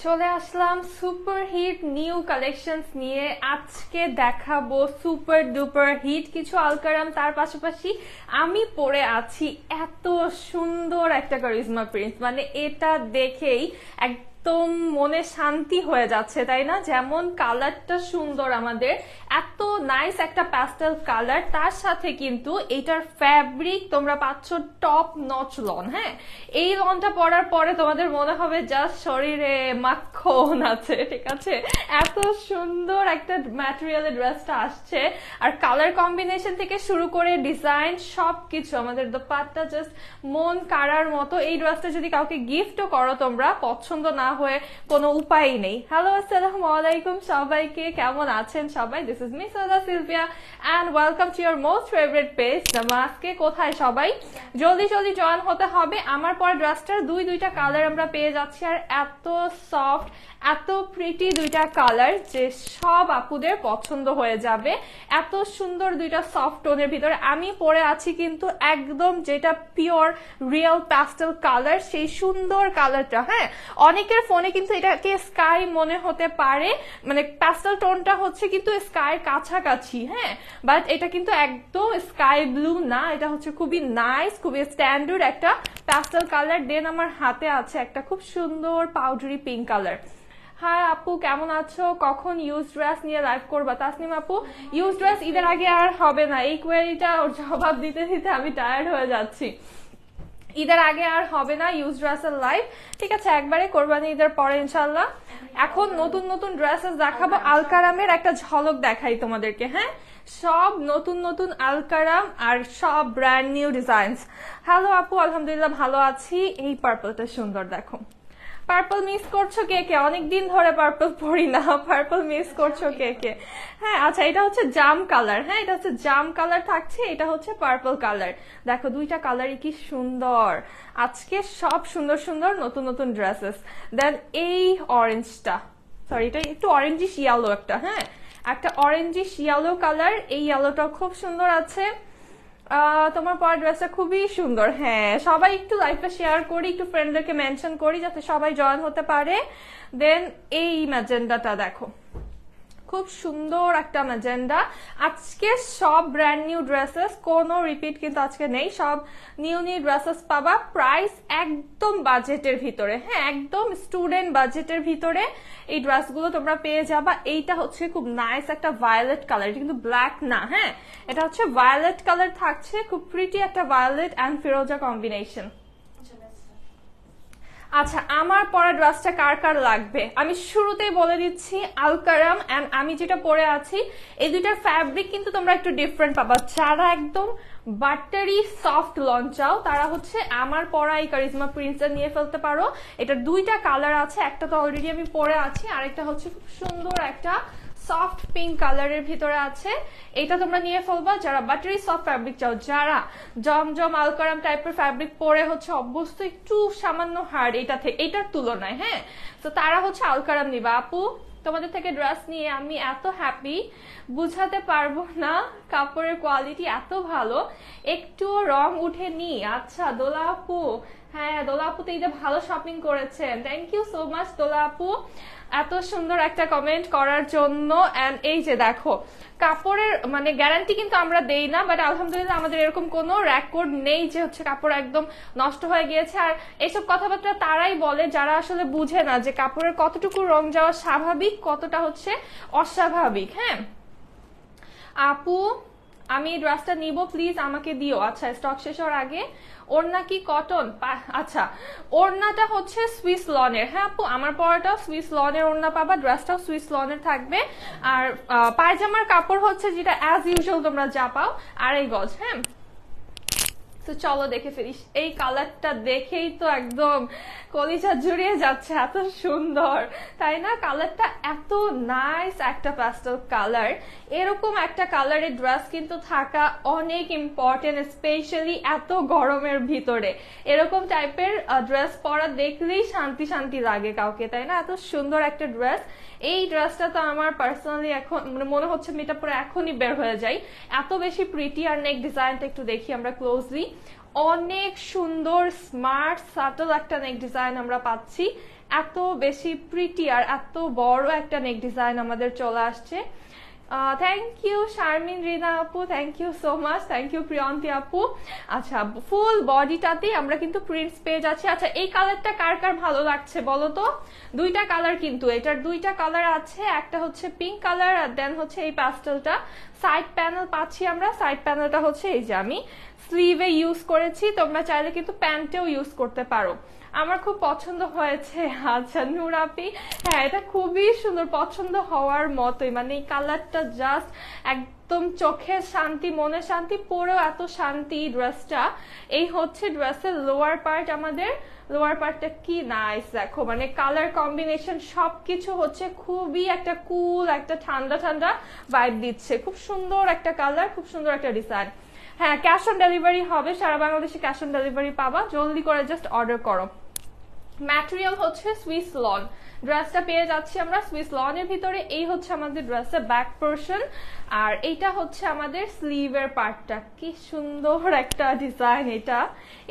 চলে আসলাম super hit new collections নিয়ে। আজকে দেখাবো সুপার ডুপার হিট কিছু আলকারাম, তার পাশাপাশি আমি পরে আছি এত সুন্দর একটা কারিজমা প্রিন্স, মানে এটা দেখেই একদম মনে শান্তি হয়ে যাচ্ছে, তাই না? যেমন কালারটা সুন্দর, আমাদের এত নাইস একটা প্যাস্টেল কালার, তার সাথে কিন্তু এটার ফ্যাব্রিক তোমরা পাচ্ছ টপ নচ লন। হ্যাঁ, এই লনটা পরার পরে তোমাদের মনে হবে জাস্ট শরীরে মাখন আছে, ঠিক আছে? এত সুন্দর একটা ম্যাটেরিয়ালের ড্রেসটা আসছে, আর কালার কম্বিনেশন থেকে শুরু করে ডিজাইন সবকিছু, আমাদের দোপাট্টা জাস্ট মন কাড়ার মতো। এই ড্রেসটা যদি কাউকে গিফটও করো তোমরা, পছন্দ না হয়ে কোনো উপায় নেই। হ্যালো, আসসালামু আলাইকুম সবাইকে, কেমন আছেন সবাই? দিস ইজ মিস ওদা Sylvia and welcome to your most favourite page জামাসকে। কোথায় সবাই? জলদি জলদি জয়েন হতে হবে। আমার পর ড্রেসটার দুইটা কালার আমরা পেয়ে যাচ্ছি, আর এত সফট এত প্রিটি দুইটা কালার যে সব আপুদের পছন্দ হয়ে যাবে। এত সুন্দর দুইটা সফট টোনের ভিতরে আমি পরে আছি কিন্তু একদম যেটা পিওর রিয়েল প্যাস্টেল কালার, সেই সুন্দর কালারটা। হ্যাঁ, অনেকের ফোনে কিন্তু এটাকে স্কাই মনে হতে পারে, মানে প্যাস্টেল টোনটা হচ্ছে কিন্তু স্কাইয়ের কাছাকাছি। হ্যাঁ, বাট এটা কিন্তু একদম স্কাই ব্লু না, এটা হচ্ছে খুবই নাইস, খুবই স্ট্যান্ডার্ড একটা প্যাস্টেল কালার। দেন আমার হাতে আছে একটা খুব সুন্দর পাউডারি পিঙ্ক কালার। হাই আপু, কেমন আছো? কখন ইউজ ড্রেস নিয়ে লাইভ করবা? তাসনিম আপু, ইউজ ড্রেস ঈদের আগে আর হবে না। এই কোয়েরিটা ওর জবাব দিতে দিতে আমি টায়ার্ড হয়ে যাচ্ছি। ঈদের আগে আর হবে না ইউজ ড্রেসের লাইভ, ঠিক আছে? একবারে কোরবানি ঈদের পরে ইনশাল্লাহ। এখন নতুন নতুন ড্রেসেস দেখাবো, আলকারামের একটা ঝলক দেখাই তোমাদেরকে। হ্যাঁ, সব নতুন নতুন আলকারাম আর সব ব্র্যান্ড নিউ ডিজাইনস। হ্যালো আপু, আলহামদুলিল্লাহ ভালো আছি। এই পার্পলটা সুন্দর, দেখো। পার্পল মিস করছো কে কে? অনেকদিন ধরে পার্পল পরি না, পার্পল মিস করছো কে কে? হ্যাঁ, আচ্ছা, এটা হচ্ছে জাম কালার। হ্যাঁ, এটা হচ্ছে জাম কালার থাকছে, এটা হচ্ছে পার্পল কালার। দেখো দুইটা কালারই কি সুন্দর। আজকে সব সুন্দর সুন্দর নতুন নতুন ড্রেসেস। দেন এই অরেঞ্জটা, সরি এটা একটু অরেঞ্জিশ ইয়েলো একটা। হ্যাঁ, একটা অরেঞ্জিশ ইয়েলো কালার, এই ইয়েলোটাও খুব সুন্দর আছে। তোমার পরের ড্রেসটা খুবই সুন্দর। হ্যাঁ, সবাই একটু লাইভটা শেয়ার করি, একটু ফ্রেন্ডদেরকে মেনশন করি যাতে সবাই জয়েন হতে পারে। দেন এই ম্যাজেন্ডাটা দেখো, খুব সুন্দর একটা ম্যাজেন্ডা। আজকে সব ব্র্যান্ড নিউ ড্রেসেস, কোনো রিপিট কিন্তু আজকে নেই, সব নিউ নিউ ড্রেসেস পাবা। প্রাইস একদম বাজেটের ভিতরে। হ্যাঁ, একদম স্টুডেন্ট বাজেটের ভিতরে এই ড্রেসগুলো তোমরা পেয়ে যাবা। এইটা হচ্ছে খুব নাইস একটা ভায়োলেট কালার, এটা কিন্তু ব্ল্যাক না। হ্যাঁ, এটা হচ্ছে ভায়োলেট কালার থাকছে, খুব প্রিটি একটা ভায়োলেট অ্যান্ড ফিরোজা কম্বিনেশন। আচ্ছা, আমার পরা ড্রেসটা কার কার লাগবে আমি শুরুতেই বলে দিচ্ছি। আলকারাম এন্ড আমি যেটা পরে আছি, এই দুইটার ফ্যাব্রিক কিন্তু তোমরা একটু ডিফারেন্ট পাবা। যারা একদম বাটারি সফট লন চাও তারা হচ্ছে আমার পরা এই কারিজমা প্রিন্সটা নিয়ে ফেলতে পারো। এটা দুইটা কালার আছে, একটা তো অলরেডি আমি পরে আছি, আরেকটা হচ্ছে খুব সুন্দর একটা সফট পিঙ্ক কালারের ভিতরে আছে। এটা তোমরা নিয়ে ফেলবা যারা বাটারি সফট ফ্যাব্রিক চাও, যারা জমজম আলকারাম টাইপের ফ্যাব্রিক পরে হচ্ছে অভ্যস্ত, একটু সামান্য হার্ড এটা থেকে এটার তুলনায়। হ্যাঁ, তো তারা হচ্ছে আলকারাম নিবা। আপু, তোমাদের থেকে ড্রেস নিয়ে আমি এত হ্যাপি, বুঝাতে পারবো না। কাপড়ের কোয়ালিটি এত ভালো, একটু রং উঠেনি। আচ্ছা দোলা আপু, হ্যাঁ দোলা আপু তো এইটা ভালো শপিং করেছেন, থ্যাংক ইউ সো মাচ দোলা আপু এত সুন্দর একটা কমেন্ট করার জন্য। এন্ড এই যে দেখো, কাপড়ের মানে গ্যারান্টি কিন্তু আমরা দেই না, বাট আলহামদুলিল্লাহ আমাদের এরকম কোনো রেকর্ড নেই যে হচ্ছে কাপড় একদম নষ্ট হয়ে গিয়েছে। আর এইসব কথাবার্তা তারাই বলে যারা আসলে বুঝে না যে কাপড়ের কতটুকু রং যাওয়া স্বাভাবিক, কতটা হচ্ছে অস্বাভাবিক। হ্যাঁ আপু, আমি ড্রেসটা নিব, প্লিজ আমাকে দিও। আচ্ছা, স্টক শেষ হওয়ার আগে। ওড়না কি কটন? আচ্ছা, ওড়নাটা হচ্ছে সুইস লনের। হ্যাঁ আপু, আমার পরাটাও সুইস লনের ওড়না পাবা, ড্রেসটাও সুইস লনের থাকবে। আর পায়জামার কাপড় হচ্ছে যেটা অ্যাজ ইউজুয়াল তোমরা যা পাও, 2.5 গজ। হ্যাঁ, তো চলো দেখে ফেলিস। এই কালারটা দেখেই তো একদম কলিজা জুড়িয়ে যাচ্ছে, এত সুন্দর তাই না? কালারটা এত নাইস একটা প্যাস্টেল কালার। এরকম একটা কালারের ড্রেস কিন্তু থাকা অনেক ইম্পর্টেন্ট, স্পেশালি এত গরমের ভিতরে। এরকম টাইপের ড্রেস পরা দেখলেই শান্তি শান্তি লাগে কাউকে, তাই না? এত সুন্দর একটা ড্রেস। এই ড্রেসটা তো আমার পার্সোনালি এখন মনে হচ্ছে আমি এটা পরে এখনই বের হয়ে যাই, এত বেশি প্রিটি। আর নেক ডিজাইনটা একটু দেখি আমরা ক্লোজলি, অনেক সুন্দর স্মার্ট সাটল একটা নেক ডিজাইন আমরা পাচ্ছি। এত বেশি প্রিটি আর এত বড় একটা নেক ডিজাইন আমাদের চলে আসছে। থ্যাংক ইউ শারমিন রিনা আপু, thank you so much, thank you Priyonti আপু। আচ্ছা, ফুল বডিটাতেই আমরা কিন্তু প্রিন্টস পেয়ে যাচ্ছি। আচ্ছা, এই কালারটা কার কার ভালো লাগছে বলো তো? দুইটা কালার কিন্তু, এটার দুইটা কালার আছে, একটা হচ্ছে পিঙ্ক কালার আর দেন হচ্ছে এই প্যাস্টেলটা। সাইড প্যানেল পাচ্ছি আমরা, সাইড প্যানেলটা হচ্ছে এই যে আমি স্লিভে ইউজ করেছি, তোমরা চাইলে কিন্তু প্যান্টেও ইউজ করতে পারো। আমার খুব পছন্দ হয়েছে। আচ্ছা নুরাপি, হ্যাঁ এটা খুবই সুন্দর, পছন্দ হওয়ার মতোই, মানে এই কালারটা জাস্ট একদম চোখের শান্তি, মনের শান্তি, পরেও এত শান্তি ড্রেসটা। এই হচ্ছে ড্রেসের লোয়ার পার্ট, আমাদের লোয়ার পার্টটা কি নাইস দেখো, মানে কালার কম্বিনেশন সবকিছু হচ্ছে খুবই একটা কুল, একটা ঠান্ডা ঠান্ডা ভাইব দিচ্ছে। খুব সুন্দর একটা কালার, খুব সুন্দর একটা ডিজাইন। হ্যাঁ, ক্যাশ অন ডেলিভারি হবে, সারা বাংলাদেশে ক্যাশ অন ডেলিভারি পাবা, জলদি করে জাস্ট অর্ডার করো। ম্যাটেরিয়াল হচ্ছে সুইস লন, ড্রেসটা পেয়ে যাচ্ছি আমরা সুইস লনের ভিতরে। এই হচ্ছে আমাদের ড্রেসের ব্যাক পোর্শন, আর এইটা হচ্ছে আমাদের স্লিভের পার্টটা। কি সুন্দর একটা ডিজাইন এটা,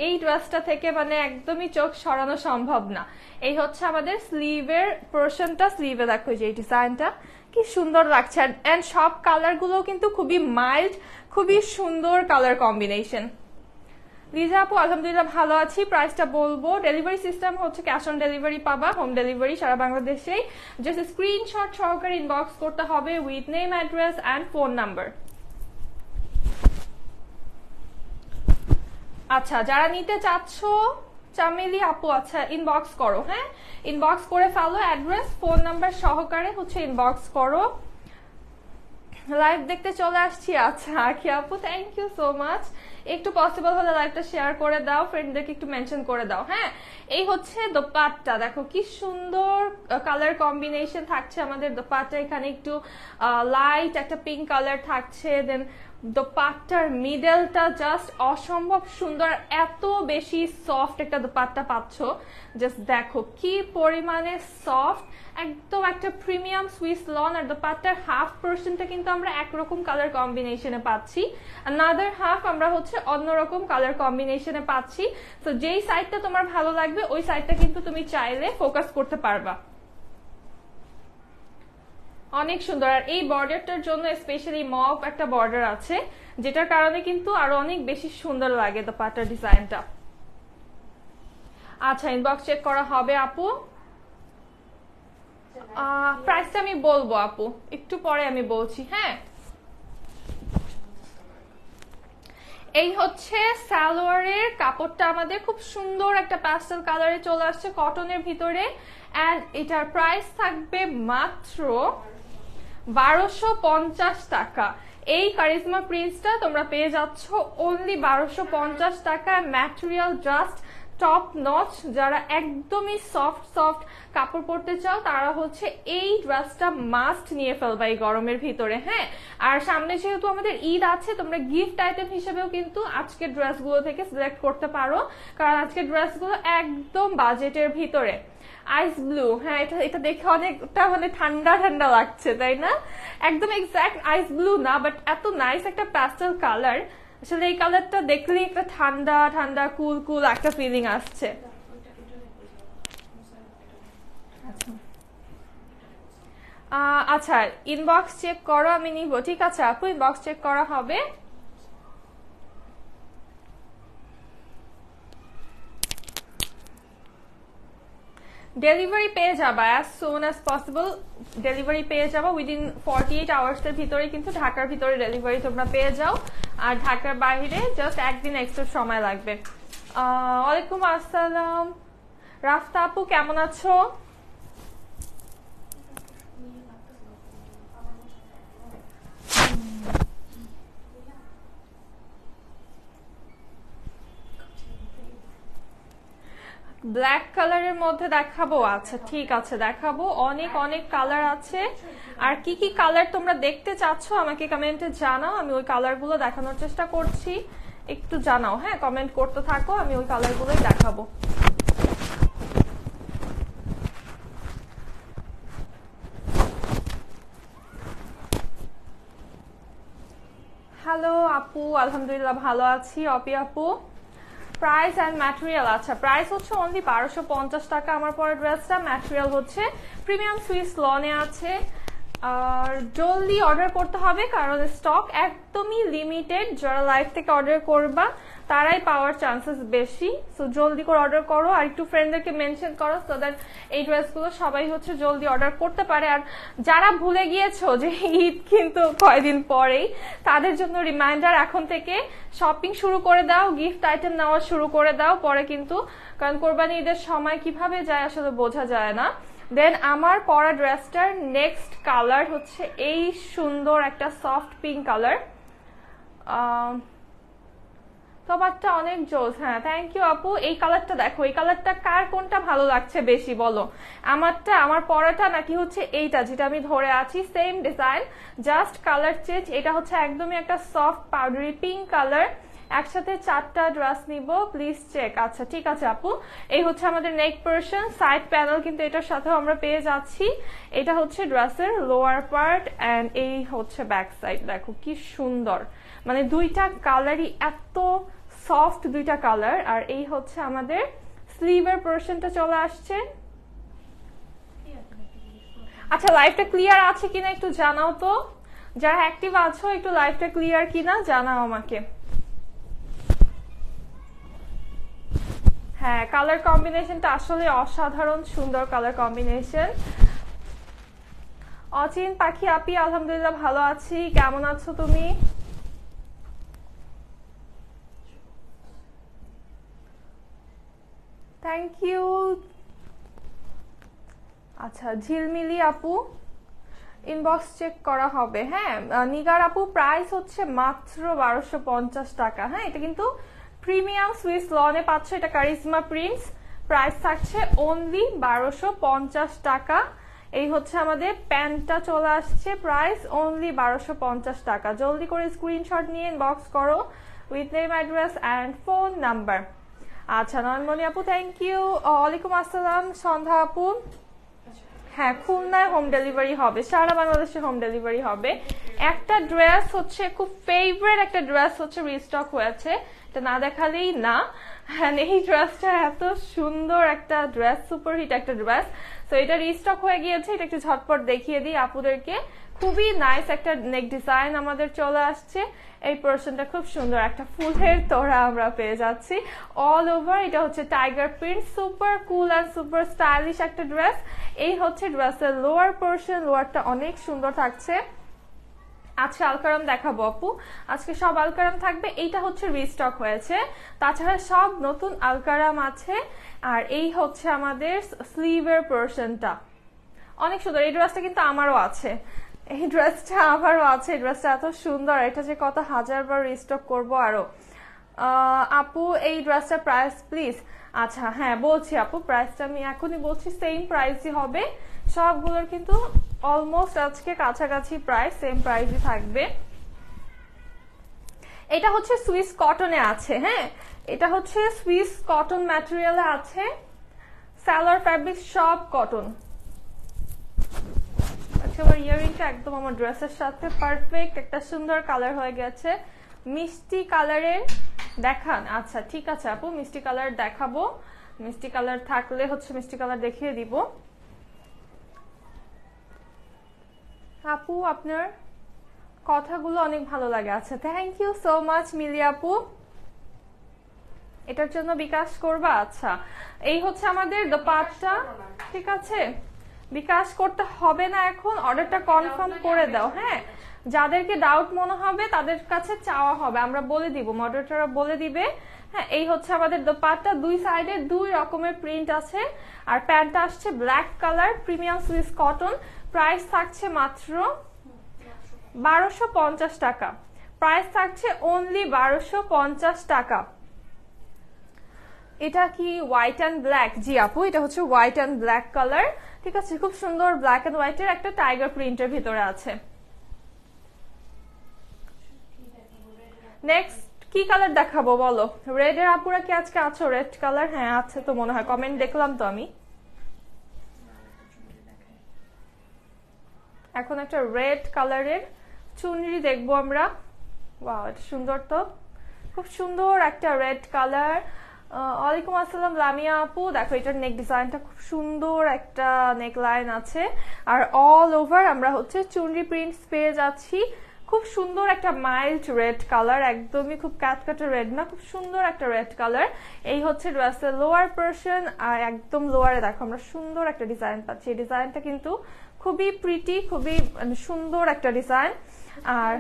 এই ড্রেসটা থেকে মানে একদমই চোখ সরানো সম্ভব না। এই হচ্ছে আমাদের স্লিভের পোর্শনটা, স্লিভে দেখো যে এই ডিজাইনটা কি সুন্দর লাগছে। এন্ড সব কালার গুলো কিন্তু খুবই মাইল্ড, খুবই সুন্দর কালার কম্বিনেশন। লিজা আপু আলহামদুলিল্লাহ ভালো আছি। প্রাইসটা বলবো, ডেলিভারি সিস্টেম হচ্ছে ক্যাশ অন ডেলিভারি পাবা, হোম ডেলিভারি সারা বাংলাদেশেই। জাস্ট স্ক্রিনশট সহকারে ইনবক্স করতে হবে with name, address and phone number. আচ্ছা, যারা নিতে চাচ্ছ চামেলি আপু, আচ্ছা ইনবক্স করো, হ্যাঁ ইনবক্স করে ফেলো, অ্যাড্রেস ফোন নাম্বার সহকারে হচ্ছে ইনবক্স করো। লাইভ দেখতে চলে আসছি। আচ্ছা আখি আপু, থ্যাংক ইউ সো মাচ। একটু পসিবল হলে লাইভটা শেয়ার করে দাও, ফ্রেন্ডদেরকে একটু মেনশন করে দাও। হ্যাঁ, এই হচ্ছে দোপাট্টা, দেখো কি সুন্দর কালার কম্বিনেশন থাকছে আমাদের দোপাট্টা। এখানে একটু লাইট একটা পিঙ্ক কালার থাকছে, দেন দোপাট্টার মিডলটা জাস্ট অসম্ভব সুন্দর, এত বেশি সফট একটা দোপাট্টা পাচ্ছ। জাস্ট দেখো কি পরিমাণে সফট, একদম একটা প্রিমিয়াম সুইস লন। আর দোপাট্টার হাফ পোর্শনটা কিন্তু আমরা একরকম কালার কম্বিনেশনে পাচ্ছি, আনাদার হাফ আমরা হচ্ছে অন্যরকম কালার কম্বিনেশনে পাচ্ছি। তো যেই সাইডটা তোমার ভালো লাগবে ওই সাইডটা কিন্তু তুমি চাইলে ফোকাস করতে পারবা। অনেক সুন্দর। আর এই বর্ডারটার জন্য স্পেশালি মফ একটা বর্ডার আছে, যেটার কারণে কিন্তু আরো অনেক বেশি সুন্দর লাগে দোপাট্টার ডিজাইনটা। আচ্ছা, ইনবক্স চেক করা হবে আপু। প্রাইসটা আমি বলবো আপু, একটু পরে আমি বলছি। হ্যাঁ, এই হচ্ছে সালোয়ারের কাপড়টা, আমাদের খুব সুন্দর একটা প্যাস্টেল কালারে চলে আসছে কটনের ভিতরে। এন্ড এটার প্রাইস থাকবে মাত্র 1250 টাকা। এই কারিজমা প্রিন্সটা তোমরা পেয়ে যাচ্ছ অনলি 1250 টাকা। Material just top notch. যারা একদমই সফট সফট কাপড় পরতে চাও তারা হচ্ছে এই ড্রেসটা মাস্ট নিয়ে ফেলবা এই গরমের ভিতরে। হ্যাঁ, আর সামনে যেহেতু আমাদের ঈদ আছে, তোমরা গিফট আইটেম হিসেবেও কিন্তু আজকের ড্রেসগুলো থেকে সিলেক্ট করতে পারো, কারণ আজকের ড্রেসগুলো একদম বাজেটের ভিতরে। আইস ব্লু, হ্যাঁ এটা দেখে অনেকটা মানে ঠান্ডা ঠান্ডা লাগছে, তাই না? একদম এক্সাক্ট আইস ব্লু না, বাট এত নাইস একটা প্যাস্টেল কালার। আসলে এই কালারটা দেখলে একটা ঠান্ডা ঠান্ডা কুল কুল একটা ফিলিং আসছে। আচ্ছা, ইনবক্স চেক করো, আমি নিব। ঠিক আছে আপু, ইনবক্স চেক করা হবে। ডেলিভারি পেয়ে যাবা as soon as possible. Delivery পেয়ে যাবো উইদিন 48 আওয়ার্সের ভিতরে, কিন্তু ঢাকার ভিতরে ডেলিভারি তোমরা পেয়ে যাও, আর ঢাকার বাইরে জাস্ট একদিন এক্সট্রা সময় লাগবে। ওয়ালাইকুম আসসালাম রাফতা আপু, কেমন আছো? ব্ল্যাক কালারের মধ্যে দেখাবো? আচ্ছা ঠিক আছে, দেখাবো। অনেক অনেক কালার আছে। আর কি কি কালার তোমরা দেখতে চাচ্ছ আমাকে কমেন্টে জানাও, আমি ওই কালারগুলো দেখানোর চেষ্টা করছি। একটু জানাও, হ্যাঁ কমেন্ট করতে থাকো, আমি ওই কালারগুলোই দেখাবো। হ্যালো আপু, আলহামদুলিল্লাহ ভালো আছি। অপি আপু, প্রাইস অ্যান্ড ম্যাটেরিয়াল। আচ্ছা, প্রাইস হচ্ছে অনলি 1250 টাকা আমার পরে ড্রেসটা। ম্যাটেরিয়াল হচ্ছে প্রিমিয়াম সুইস লনে আছে। আর জলদি অর্ডার করতে হবে কারণ স্টক একদমই লিমিটেড। যারা লাইভ থেকে অর্ডার করবা তারাই পাওয়ার চান্সেস বেশি। সো জলদি করে অর্ডার করো আর একটু ফ্রেন্ডদেরকে মেনশন করো সো দ্যাট এই ড্রেসগুলো সবাই হচ্ছে জলদি অর্ডার করতে পারে। আর যারা ভুলে গিয়েছো যে ঈদ কিন্তু কয়দিন পরেই, তাদের জন্য রিমাইন্ডার, এখন থেকে শপিং শুরু করে দাও, গিফট আইটেম নেওয়া শুরু করে দাও। পরে কিন্তু, কারণ কোরবানি ঈদের সময় কিভাবে যায় আসলে বোঝা যায় না। দেন আমার পরা ড্রেসটার নেক্সট কালার হচ্ছে এই সুন্দর একটা সফট পিঙ্ক কালার। তোমারটা অনেক জোস। হ্যাঁ, থ্যাংক ইউ আপু। এই কালারটা দেখো, এই কালারটা কার কোনটা ভালো লাগছে বেশি বলো? আমারটা, আমার পরাটা, নাকি হচ্ছে এইটা যেটা আমি ধরে আছি? Same design, just colour change. এটা হচ্ছে একদমই একটা সফট পাউডারি পিঙ্ক কালার। একসাথে 4টা ড্রেস নিব, প্লিজ চেক। আচ্ছা ঠিক আছে আপু। এই হচ্ছে আমাদের নেক পোরশন, সাইড প্যানেল কিন্তু এটার সাথেও আমরা পেয়ে যাচ্ছি। এটা হচ্ছে ড্রেসের লোয়ার পার্ট এন্ড এই হচ্ছে ব্যাক সাইড। দেখো কি সুন্দর, মানে দুইটা কালারই এত সফট, দুইটা কালার। আর এই হচ্ছে আমাদের স্লিভের পোরশনটা চলে আসছে। আচ্ছা, লাইভটা ক্লিয়ার আছে কিনা একটু জানাও তো, যারা অ্যাক্টিভ আছো একটু লাইভটা ক্লিয়ার কিনা জানাও আমাকে। হ্যাঁ, কালার কম্বিনেশনটা আসলে অসাধারণ সুন্দর কালার কম্বিনেশন। অচিন পাখি আপি, আলহামদুলিল্লাহ ভালো আছি, কেমন আছো তুমি? Thank you. আচ্ছা, ঝিলমিলি আপু ইনবক্স চেক করা হবে। হ্যাঁ, নিগার আপু প্রাইস হচ্ছে মাত্র 1250 টাকা। হ্যাঁ, এটা কিন্তু প্রিমিয়াম সুইস লনে পাচ্ছ, এটা কারিজমা প্রিন্টস। প্রাইস থাকছে অনলি 1250 টাকা। এই হচ্ছে আমাদের প্যান্টটা চলে আসছে, প্রাইস অনলি 1250 টাকা। জলদি করে স্ক্রিনশট নিয়ে ইনবক্স করো with name, address and phone number. আচ্ছা, নয়নমণি আপু থ্যাংক ইউ। ওয়ালাইকুম আসসালাম সন্ধ্যা আপু। হ্যাঁ, খুলনায় হোম ডেলিভারি হবে, সারা বাংলাদেশে হোম ডেলিভারি হবে। একটা ড্রেস হচ্ছে খুব ফেভারিট একটা ড্রেস হচ্ছে রিস্টক হয়েছে, এটা না দেখালেই না। হ্যাঁ, এই ড্রেসটা এত সুন্দর একটা ড্রেস, সুপারহিট একটা ড্রেস। তো এটা রিস্টক হয়ে গিয়েছে, এটা একটু ঝটপট দেখিয়ে দিই আপুদেরকে। খুবই নাইস একটা নেক ডিজাইন আমাদের চলে আসছে। এই পোরশনটা খুব সুন্দর, একটা ফুলের তোড়া আমরা পেয়ে যাচ্ছি অল ওভার। এটা হচ্ছে tiger print, super cool and super stylish একটা ড্রেস। এই হচ্ছে ড্রেসের লোয়ার পোরশন, লোয়ারটা অনেক সুন্দর থাকছে। আজকে আলকারাম দেখাবো আপু, আজকে সব আলকারাম থাকবে। এইটা হচ্ছে রিস্টক হয়েছে, তাছাড়া সব নতুন আলকারাম আছে। আর এই হচ্ছে আমাদের স্লিভের পোরশনটা অনেক সুন্দর। এই ড্রেসটা কিন্তু আমারও আছে, এই ড্রেসটা আমারও আছে। এই ড্রেসটা এত সুন্দর, এটা যে কত হাজারবার রিস্টক করবো আরো। আপু এই ড্রেসটার প্রাইস প্লিজ। আচ্ছা হ্যাঁ বলছি আপু, প্রাইসটা আমি এখনই বলছি, সেম প্রাইসই হবে সবগুলোর, কিন্তু অলমোস্ট আজকে কাছাকাছি প্রাইস, সেম প্রাইসই থাকবে। এটা হচ্ছে সুইস কটনে আছে। হ্যাঁ, এটা হচ্ছে সুইস কটন ম্যাটেরিয়ালে আছে, সালোয়ার ফ্যাব্রিক সব কটন। আচ্ছা, আমার ইয়ারিংটা একদম আমার ড্রেসের সাথে পারফেক্ট একটা সুন্দর কালার হয়ে গেছে, মিষ্টি কালারের দেখান। আচ্ছা ঠিক আছে আপু, মিষ্টি কালার দেখাবো, মিষ্টি কালার থাকলে হচ্ছে মিষ্টি কালার দেখিয়ে দিব। আপু আপনার কথাগুলো অনেক ভালো লাগে। আচ্ছা থ্যাংক ইউ সো মাচ মিলি আপু, এটার জন্য বিকাশ করবা? আচ্ছা, এই হচ্ছে আমাদের দোপাট্টা। ঠিক আছে, বিকাশ করতে হবে না, এখন অর্ডারটা কনফার্ম করে দাও। হ্যাঁ, যাদেরকে ডাউট মনে হবে তাদের কাছে চাওয়া হবে, আমরা বলে দিব, মডারেটররা বলে দিবে। হ্যাঁ, এই হচ্ছে আমাদের দোপাট্টা, দুই সাইডে দুই রকমের প্রিন্ট আছে। আর প্যান্টটা আসছে black colour, premium Swiss cotton. Price থাকছে মাত্র 1250 টাকা। প্রাইস থাকছে অনলি 1250 টাকা। এটা কি হোয়াইট অ্যান্ড ব্ল্যাক? জি আপু, এটা হচ্ছে হোয়াইট অ্যান্ড ব্ল্যাক কালার। ঠিক আছে, খুব সুন্দর ব্ল্যাক অ্যান্ড হোয়াইটের একটা টাইগার প্রিন্টের ভিতরে আছে। নেক্সট কি কালার দেখাবো বলো? রেড এর আপুরা কি আজকে আছো? রেড কালার হ্যাঁ আছে তো মনে হয়, কমেন্ট দেখলাম তো আমি। এখন একটা রেড কালারের চুনরি দেখবো আমরা। ওয়াও, এটা সুন্দর তো, খুব সুন্দর একটা রেড কালার। ওয়ালাইকুম আসসালাম লামিয়া আপু, দেখো এটার নেক ডিজাইনটা খুব সুন্দর একটা নেক লাইন আছে, আর অল ওভার আমরা হচ্ছে চুনরি প্রিন্টস পেয়ে যাচ্ছি। খুব সুন্দর একটা মাইল্ড রেড কালার, একদমই খুব কাটকাটা রেড না, খুব সুন্দর একটা রেড কালার। এই হচ্ছে ড্রেসের লোয়ার পোরশন, আর একদম লোয়ারে দেখো আমরা সুন্দর একটা ডিজাইন পাচ্ছি। এই ডিজাইনটা কিন্তু খুবই প্রিটি, খুবই সুন্দর একটা ডিজাইন। আর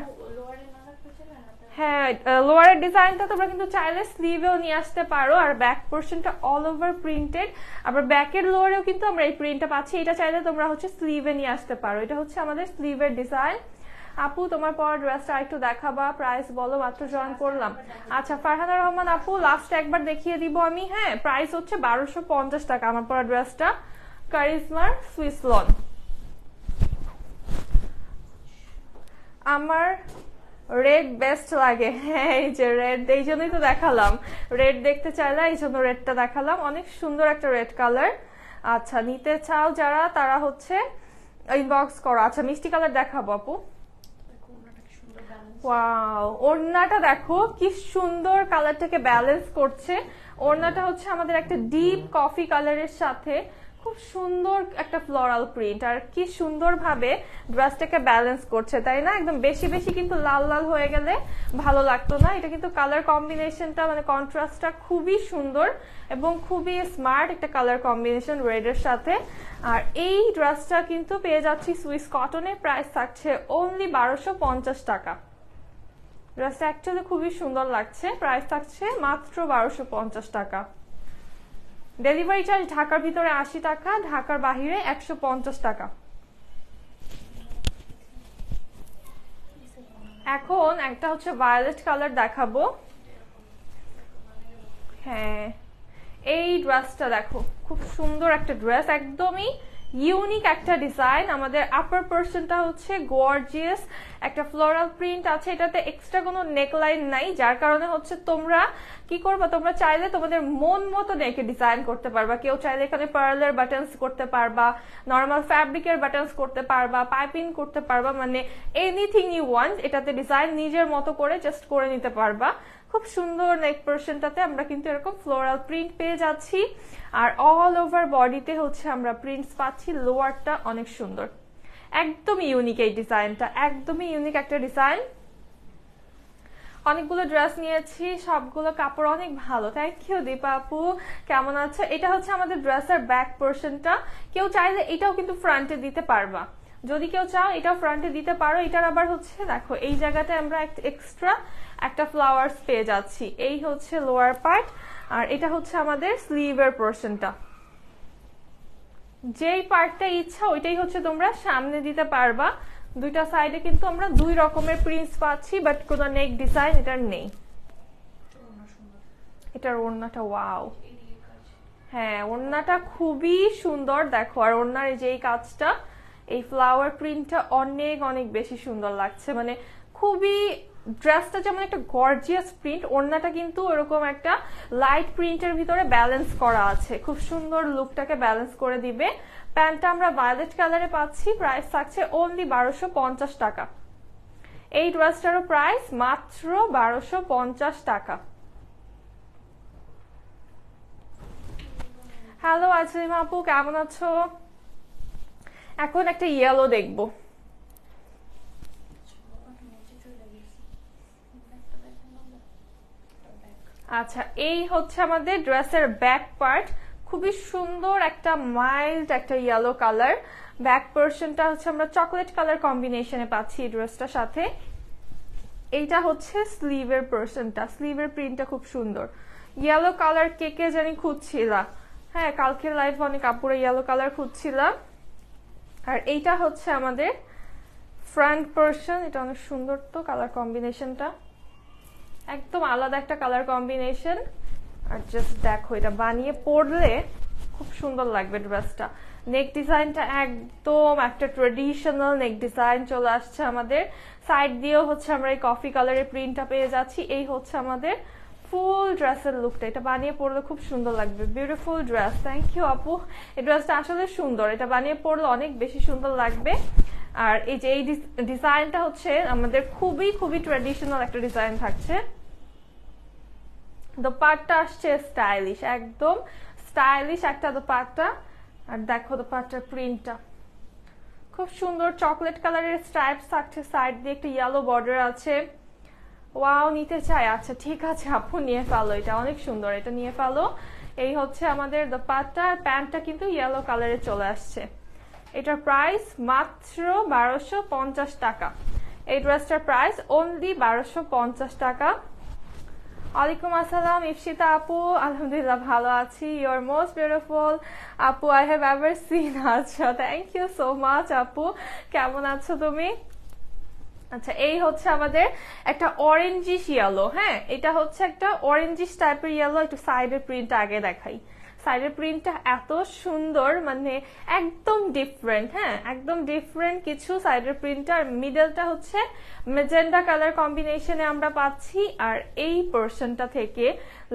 হ্যাঁ, লোয়ারের ডিজাইনটা তোমরা কিন্তু চাইলে স্লিভেও নিয়ে আসতে পারো, আর ব্যাক পোর্শনটা অল ওভার প্রিন্টেড। আবার ব্যাকের লোয়ারেও কিন্তু আমরা এই প্রিন্টটা পাচ্ছি, এটা চাইলে তোমরা হচ্ছে স্লিভে নিয়ে আসতে পারো। এটা হচ্ছে আমাদের স্লিভের ডিজাইন। আপু তোমার পরা ড্রেসটা একটু দেখাবা, প্রাইস বলো, মাত্র জয়েন করলাম। আচ্ছা ফারহানা রহমান আপু, লাস্ট একবার দেখিয়ে দিব আমি। হ্যাঁ, প্রাইস হচ্ছে 1250 টাকা আমার পরা ড্রেসটা, কারিজমার সুইস লন। আমার রেড বেস্ট লাগে। হ্যাঁ, এই যে রেড, এই জন্যই তো দেখালাম, রেড দেখতে চাইলে এই জন্য রেডটা দেখালাম, অনেক সুন্দর একটা রেড কালার। আচ্ছা নিতে চাও যারা তারা হচ্ছে ইনবক্স করো। আচ্ছা মিষ্টি কালার দেখাবো আপু। ওয়াও, ওড়নাটা দেখো কি সুন্দর, কালারটাকে ব্যালেন্স করছে। ওড়নাটা হচ্ছে আমাদের একটা ডিপ কফি কালারের সাথে খুব সুন্দর একটা ফ্লোরাল প্রিন্ট, আর কি সুন্দর ভাবে ড্রেসটাকে ব্যালেন্স করছে, তাই না? একদম বেশি বেশি কিন্তু লাল লাল হয়ে গেলে ভালো লাগতো না। এটা কিন্তু কালার কম্বিনেশনটা মানে কন্ট্রাস্টটা খুবই সুন্দর এবং খুবই স্মার্ট একটা কালার কম্বিনেশন রেডের সাথে। আর এই ড্রেসটা কিন্তু পেয়ে যাচ্ছি সুইস কটনে, প্রাইস থাকছে অনলি 1250 টাকা। ড্রেসটা অ্যাকচুয়ালি খুবই সুন্দর লাগছে, প্রাইস থাকছে মাত্র 1250 টাকা। ডেলিভারি চার্জ ঢাকার ভিতরে 80 টাকা, ঢাকার বাহিরে 150 টাকা। এখন একটা হচ্ছে ভায়োলেট কালার দেখাবো। হ্যাঁ, এই ড্রেসটা দেখো খুব সুন্দর একটা ড্রেস, একদমই ইউনিক একটা ডিজাইন। আমাদের আপার পোরশনটা হচ্ছে গর্জিয়াস একটা ফ্লোরাল প্রিন্ট আছে, এটাতে এক্সট্রা কোনো নেকলাইন নাই, যার কারণে হচ্ছে তোমরা কি করবা, তোমরা চাইলে তোমাদের মন মতো নেকে ডিজাইন করতে পারবা। কেউ চাইলে এখানে পার্লের বাটনস করতে পারবা, নর্মাল ফ্যাব্রিকের বাটনস করতে পারবা, পাইপিং করতে পারবা, মানে এনিথিং ইউ ওয়ান্ট এটাতে ডিজাইন নিজের মতো করে জাস্ট করে নিতে পারবা। খুব সুন্দর নেক পোরশনটাতে আমরা কিন্তু এরকম ফ্লোরাল প্রিন্ট পেয়ে যাচ্ছি, আর অল ওভার বডিতে হচ্ছে আমরা প্রিন্টস পাচ্ছি। লোয়ারটা অনেক সুন্দর, একদম ইউনিক এই ডিজাইনটা, একদমই ইউনিক একটা ডিজাইন। অনেকগুলো ড্রেস নিয়েছি, সবগুলো কাপড় অনেক ভালো। থ্যাংক ইউ দীপা আপু, কেমন আছে? এটা হচ্ছে আমাদের ড্রেসের ব্যাক পোরশনটা। কেউ চাইলে এটাও কিন্তু ফ্রন্টে দিতে পারবা, যদি কেউ চাও এটাও ফ্রন্টে দিতে পারো। এটার আবার হচ্ছে দেখো এই জায়গাতে আমরা এক্সট্রা একটা ফ্লাওয়ার্স পেয়ে যাচ্ছি। এই হচ্ছে লোয়ার পার্ট, আর এটা হচ্ছে আমাদের স্লিভের পোরশনটা। যেই পার্টটা ইচ্ছা ওইটাই হচ্ছে তোমরা সামনে দিতে পারবা। দুইটা সাইডে কিন্তু আমরা দুই রকমের প্রিন্টস পাচ্ছি, বাট কোনো নেক ডিজাইন এটার নেই। এটার ওড়নাটা ওয়াও, হ্যাঁ ওড়নাটা খুবই সুন্দর দেখো, আর ওড়নার যেই কাজটা, এই ফ্লাওয়ার প্রিন্টটা অনেক অনেক বেশি সুন্দর লাগছে, মানে খুবই ড্রেসটা যেমন একটা গর্জিয়াস প্রিন্ট, ওড়নাটা কিন্তু ওরকম একটা লাইট প্রিন্টের ভিতরে ব্যালেন্স করা আছে, খুব সুন্দর লুকটাকে ব্যালেন্স করে দিবে। প্যান্টটা আমরা ভায়োলেট কালারে পাচ্ছি, প্রাইস থাকছে অনলি 1250 টাকা। এই ড্রেসটারও প্রাইস মাত্র 1250 টাকা। হ্যালো আজলিমা আপু, কেমন আছো? এখন একটা ইয়েলো দেখবো। আচ্ছা, এই হচ্ছে আমাদের ড্রেসের ব্যাক পার্ট, খুবই সুন্দর একটা মাইল্ড একটা ইয়েলো কালার। ব্যাক পোরশনটা হচ্ছে আমরা চকলেট কালার কম্বিনেশনে পাচ্ছি এই ড্রেসটার সাথে। এইটা হচ্ছে স্লিভের পোরশনটা, স্লিভের প্রিন্টটা খুব সুন্দর। ইয়েলো কালার কে কে জানি খুঁজছিলাম, হ্যাঁ কালকের লাইফে অনেক আপুরা ইয়েলো কালার খুঁজছিলাম। আর এইটা হচ্ছে আমাদের ফ্রন্ট পোরশন, এটা অনেক সুন্দর তো কালার কম্বিনেশনটা, একদম আলাদা একটা কালার কম্বিনেশন। আর জাস্ট দেখো এটা বানিয়ে পরলে খুব সুন্দর লাগবে ড্রেসটা। নেক ডিজাইনটা একদম একটা ট্রেডিশনাল নেক ডিজাইন চলে আসছে আমাদের, সাইড দিয়েও হচ্ছে আমরা এই কফি কালারের প্রিন্টটা পেয়ে যাচ্ছি। এই হচ্ছে আমাদের ফুল ড্রেসের লুকটা, এটা বানিয়ে পরলে খুব সুন্দর লাগবে। বিউটিফুল ড্রেস, থ্যাংক ইউ আপু। এই ড্রেসটা আসলে সুন্দর, এটা বানিয়ে পরলে অনেক বেশি সুন্দর লাগবে। আর এই যে এই ডিজাইনটা হচ্ছে আমাদের খুবই খুবই ট্রেডিশনাল একটা ডিজাইন থাকছে। দোপাট্টা আসছে স্টাইলিশ, একদম স্টাইলিশ একটা দোপাট্টা। আর দেখো দোপাট্টার প্রিন্টটা খুব সুন্দর, চকলেট কালারের স্ট্রাইপস থাকছে, সাইড দিয়ে একটা ইয়েলো বর্ডার আছে। ওয়াও, নিতে চাই। আচ্ছা ঠিক আছে আপু, নিয়ে ফেলো, এটা অনেক সুন্দর, এটা নিয়ে ফেলো। এই হচ্ছে আমাদের দোপাট্টা। আর প্যান্টটা কিন্তু ইয়েলো কালারে চলে আসছে। এটার প্রাইস মাত্র 1250 টাকা। এই ড্রেসটার প্রাইস অনলি 1250 টাকা। ওয়ালাইকুম আসসালাম ইফশিতা আপু, আলহামদুলিল্লাহ ভালো আছি। ইউর মোস্ট বিউটিফুল আপু আই হ্যাভ এভার সিন। আচ্ছা থ্যাংক ইউ সো মাচ আপু, কেমন আছো তুমি? আচ্ছা এই হচ্ছে আমাদের একটা অরেঞ্জিশ ইয়েলো। হ্যাঁ, এটা হচ্ছে একটা অরেঞ্জিশ টাইপের ইয়েলো। একটু সাইডের প্রিন্টটা আগে দেখাই। সাইডের প্রিন্টটা এত সুন্দর, মানে একদম ডিফারেন্ট। হ্যাঁ, একদম ডিফারেন্ট কিছু সাইডের প্রিন্টটা। আর মিডলটা হচ্ছে মেজেন্ডা কালার কম্বিনেশনে আমরা পাচ্ছি। আর এই পোর্শনটা থেকে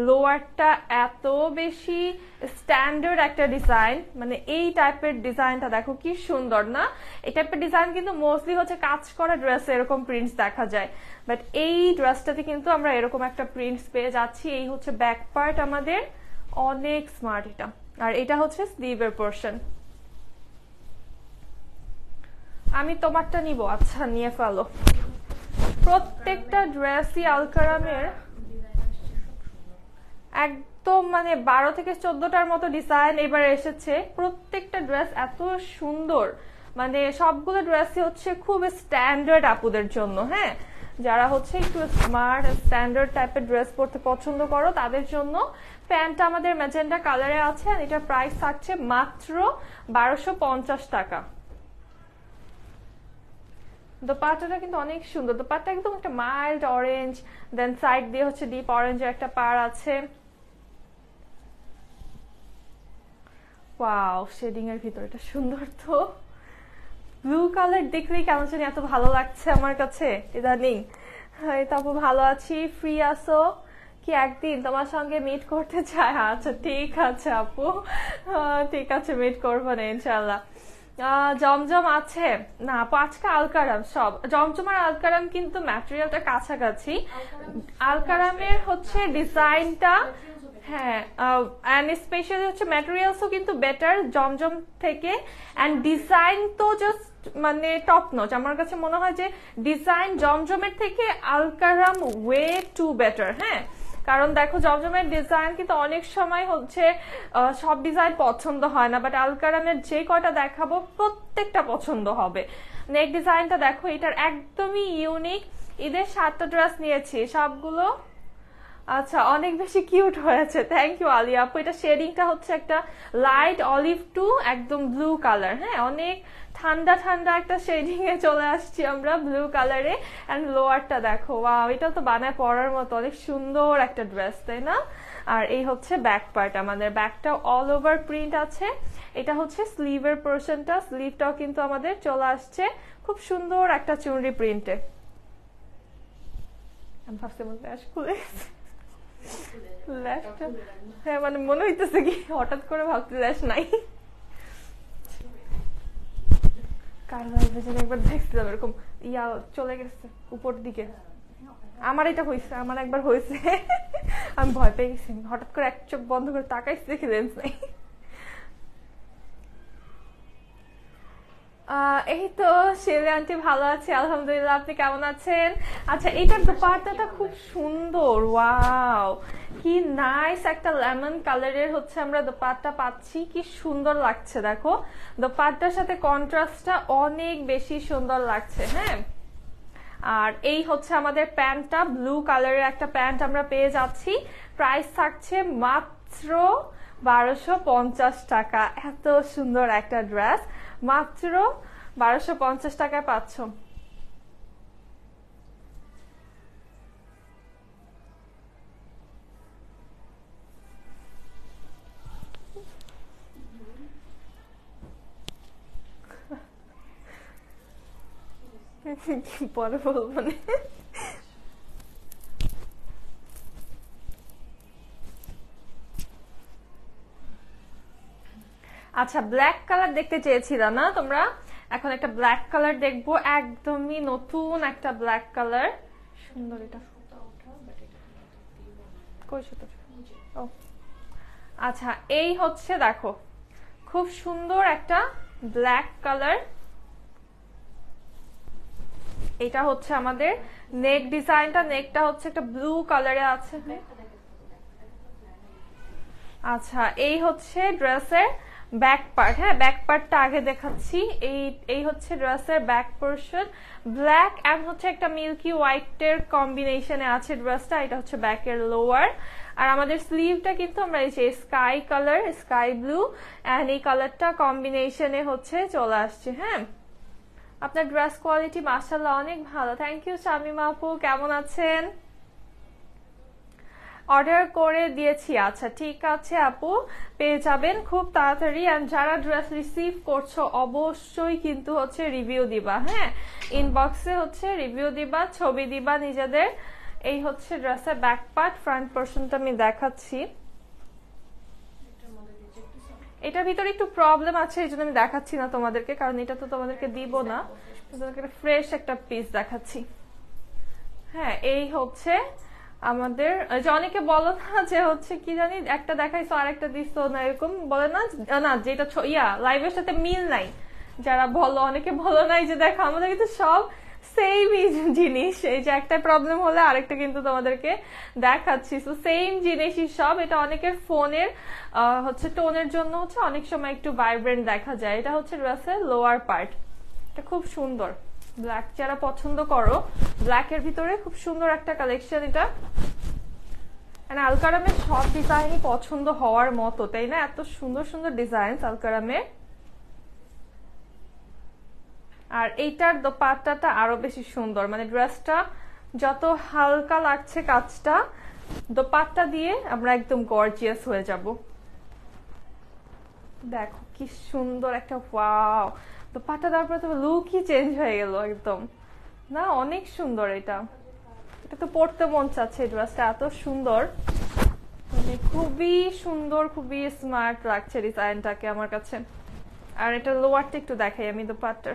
লোয়ারটা এত বেশি স্ট্যান্ডার্ড একটা ডিজাইন, মানে এই টাইপের ডিজাইনটা দেখো কি সুন্দর না? এই টাইপের ডিজাইন কিন্তু মোস্টলি হচ্ছে কাজ করা ড্রেসে এরকম প্রিন্টস দেখা যায়, বাট এই ড্রেসটাতে কিন্তু আমরা এরকম একটা প্রিন্টস পেয়ে যাচ্ছি। এই হচ্ছে ব্যাক পার্ট আমাদের, অনেক স্মার্ট এটা। আর এটা হচ্ছে স্লিভের পোর্শন। আমি তোমারটা নিব। আচ্ছা নিয়ে ফেলো। প্রত্যেকটা ড্রেসই আলকারামের একদম মানে 12 থেকে 14টার মতো ডিজাইন এবার এসেছে। প্রত্যেকটা ড্রেস এত সুন্দর, মানে সবগুলো ড্রেসই হচ্ছে খুব স্ট্যান্ডার্ড আপুদের জন্য। হ্যাঁ, যারা হচ্ছে একটু স্মার্ট স্ট্যান্ডার্ড টাইপের ড্রেস পরতে পছন্দ করো তাদের জন্য। প্যান্টটা আমাদের ম্যাজেন্ডা কালারে আছে। আর এটার প্রাইস থাকছে মাত্র 1250 টাকা। দোপাট্টাটা কিন্তু অনেক সুন্দর। দোপাট্টা একদম একটা মাইল্ড অরেঞ্জ, দেন সাইড দিয়ে হচ্ছে ডিপ অরেঞ্জের একটা পার আছে। ওয়াও, শেডিং এর ভিতর এটা সুন্দর। তো ব্লু কালার দেখলেই কেমন জানি এত ভালো লাগছে আমার কাছে ইদানিং। তারপর ভালো আছি, ফ্রি আসো কি একদিন তোমার সঙ্গে মিট করতে চাই? আচ্ছা ঠিক আছে আপু, ঠিক আছে মিট করবো না ইনশাল্লাহ। জমজম আছে না আপু, আজকে আলকারাম সব। জমজম আর আলকারাম কিন্তু ম্যাটেরিয়ালটা কাছাকাছি। আলকারামের হচ্ছে ডিজাইনটা, হ্যাঁ, এন্ড স্পেশালি হচ্ছে ম্যাটেরিয়ালসও কিন্তু বেটার জমজম থেকে। এন্ড ডিজাইন তো জাস্ট মানে টপ নচ। আমার কাছে মনে হয় যে ডিজাইন জমজমের থেকে আলকারাম ওয়ে টু বেটার। হ্যাঁ, কারণ দেখো জমজমের ডিজাইন কিন্তু অনেক সময় হচ্ছে সব ডিজাইন পছন্দ হয় না, বাট আলকারামের যে কয়টা দেখাবো প্রত্যেকটা পছন্দ হবে। নেক ডিজাইনটা দেখো, এটার একদমই ইউনিক। ঈদের 7টা ড্রেস নিয়েছি, সবগুলো আচ্ছা অনেক বেশি কিউট হয়েছে। থ্যাংক ইউ আলিয়া আপু। এটা শেডিংটা হচ্ছে একটা লাইট অলিভ টু একদম ব্লু কালার। হ্যাঁ, অনেক ঠান্ডা ঠান্ডা একটা শেডিং এ চলে আসছি আমরা ব্লু কালারে। এন্ড লোয়ারটা দেখো, ওয়াও, এটা তো বানায় পরার মতো, অনেক সুন্দর একটা ড্রেস, তাই না? আর এই হচ্ছে ব্যাক পার্ট আমাদের, ব্যাকটা অল ওভার প্রিন্ট আছে। এটা হচ্ছে স্লিভের পোর্শনটা, স্লিভটাও কিন্তু আমাদের চলে আসছে খুব সুন্দর একটা চুনরি প্রিন্টে। আমি ভাবছি বলতে আস খুলে ল্যাশটা, হ্যাঁ মানে মনে হইতেছে কি হঠাৎ করে ভাবতে ল্যাশ নাই। কার লাইভে যেন একবার দেখছিলাম এরকম ইয়া চলে গেছে উপর দিকে। আমার এটা হয়েছে, আমার একবার হয়েছে, আমি ভয় পেয়ে গেছি। হঠাৎ করে এক চোখ বন্ধ করে তাকাইছি, দেখি লেন্স নাই। এই তো শেলে আন্টি, ভালো আছি আলহামদুলিল্লাহ, আপনি কেমন আছেন? আচ্ছা এইটার দোপাট্টাটা খুব সুন্দর। ওয়াও, কি নাইস একটা লেমন কালারের হচ্ছে আমরা দোপাট্টা পাচ্ছি। কি সুন্দর লাগছে দেখো, দোপাট্টার সাথে কন্ট্রাস্টটা অনেক বেশি সুন্দর লাগছে। হ্যাঁ, আর এই হচ্ছে আমাদের প্যান্টটা, ব্লু কালারের একটা প্যান্ট আমরা পেয়ে যাচ্ছি। প্রাইস থাকছে মাত্র 1250 টাকা। এত সুন্দর একটা ড্রেস মাত্র 1250 টাকায় পাচ্ছ। পরে বলবো না। আচ্ছা ব্ল্যাক কালার দেখতে চেয়েছিল না তোমরা, এখন একটা ব্ল্যাক কালার দেখবো, একদমই নতুন একটা ব্ল্যাক কালার। সুন্দর এটা, ও আচ্ছা, এই হচ্ছে দেখো খুব সুন্দর একটা ব্ল্যাক কালার। এটা হচ্ছে আমাদের নেক ডিজাইনটা, নেকটা হচ্ছে একটা ব্লু কালারে আছে। আচ্ছা, এই হচ্ছে ড্রেসের ব্যাক পার্ট। হ্যাঁ, ব্যাক পার্টটা আগে দেখাচ্ছি। এই হচ্ছে ড্রেসের ব্যাক পোর্শন, ব্ল্যাক এন্ড হচ্ছে একটা মিল্কি হোয়াইটের কম্বিনেশনে আছে ড্রেসটা। এটা হচ্ছে ব্যাকের লোয়ার। আর আমাদের স্লিভটা কিন্তু আমরা এই যে sky colour, sky blue and এই কালারটা কম্বিনেশনে হচ্ছে চলে আসছে। হ্যাঁ, আপনার ড্রেস কোয়ালিটি মাশাআল্লাহ অনেক ভালো। থ্যাংক ইউ শামিমা আপু, কেমন আছেন? অর্ডার করে দিয়েছি। আচ্ছা ঠিক আছে আপু, পেয়ে যাবেন খুব তাড়াতাড়ি। আর যারা ড্রেস রিসিভ করছো অবশ্যই কিন্তু হচ্ছে রিভিউ দিবা। হ্যাঁ, ইনবক্সে হচ্ছে রিভিউ দিবা, ছবি দিবা নিজেদের। এই হচ্ছে ড্রেসের ব্যাক পার্ট, ফ্রন্ট পোর্শনটা আমি দেখাচ্ছি। এটার ভিতরে একটু প্রবলেম আছে, এই জন্য আমি দেখাচ্ছি না তোমাদেরকে, কারণ এটা তো তোমাদেরকে দিব না। তোমাদেরকে ফ্রেশ একটা পিস দেখাচ্ছি। হ্যাঁ, এই হচ্ছে আমাদের, যে অনেকে বলো না যে হচ্ছে কি জানি একটা দেখাইছো আর একটা দিছো না, এরকম বলে না, না যেটা লাইভের সাথে মিল নাই, যারা বলো অনেকে বলো নাই যে দেখো আমাদের কিন্তু সব সেম জিনিস। এই যে একটা প্রবলেম হলে আরেকটা কিন্তু তোমাদেরকে দেখাচ্ছি, তো সেম জিনিসই সব। এটা অনেকের ফোনের হচ্ছে টোনের জন্য হচ্ছে অনেক সময় একটু ভাইব্রেন্ট দেখা যায়। এটা হচ্ছে ড্রেসের লোয়ার পার্ট, এটা খুব সুন্দর। ব্ল্যাক যারা পছন্দ করো, ব্ল্যাকের ভিতরে খুব সুন্দর একটা কালেকশন এটা। আলকারামের সব ডিজাইনই পছন্দ হওয়ার মতো, তাই না? এত সুন্দর সুন্দর ডিজাইন আলকারামের। আর এইটার দোপাট্টাটা আরো বেশি সুন্দর, মানে ড্রেসটা যত হালকা লাগছে কাজটা, দোপাট্টা দিয়ে আমরা একদম গর্জিয়াস হয়ে যাব। দেখো কি সুন্দর একটা, ওয়াও! দোপাট্টা দেওয়ার পরে তো লুকই চেঞ্জ হয়ে গেল একদম, না অনেক সুন্দর। এটা এটা তো পড়তে মন চাচ্ছে, ড্রেসটা এত সুন্দর, মানে খুবই সুন্দর, খুবই স্মার্ট লাগছে ডিজাইনটাকে আমার কাছে। আর এটা লোয়ারটা একটু দেখাই আমি দোপাট্টার।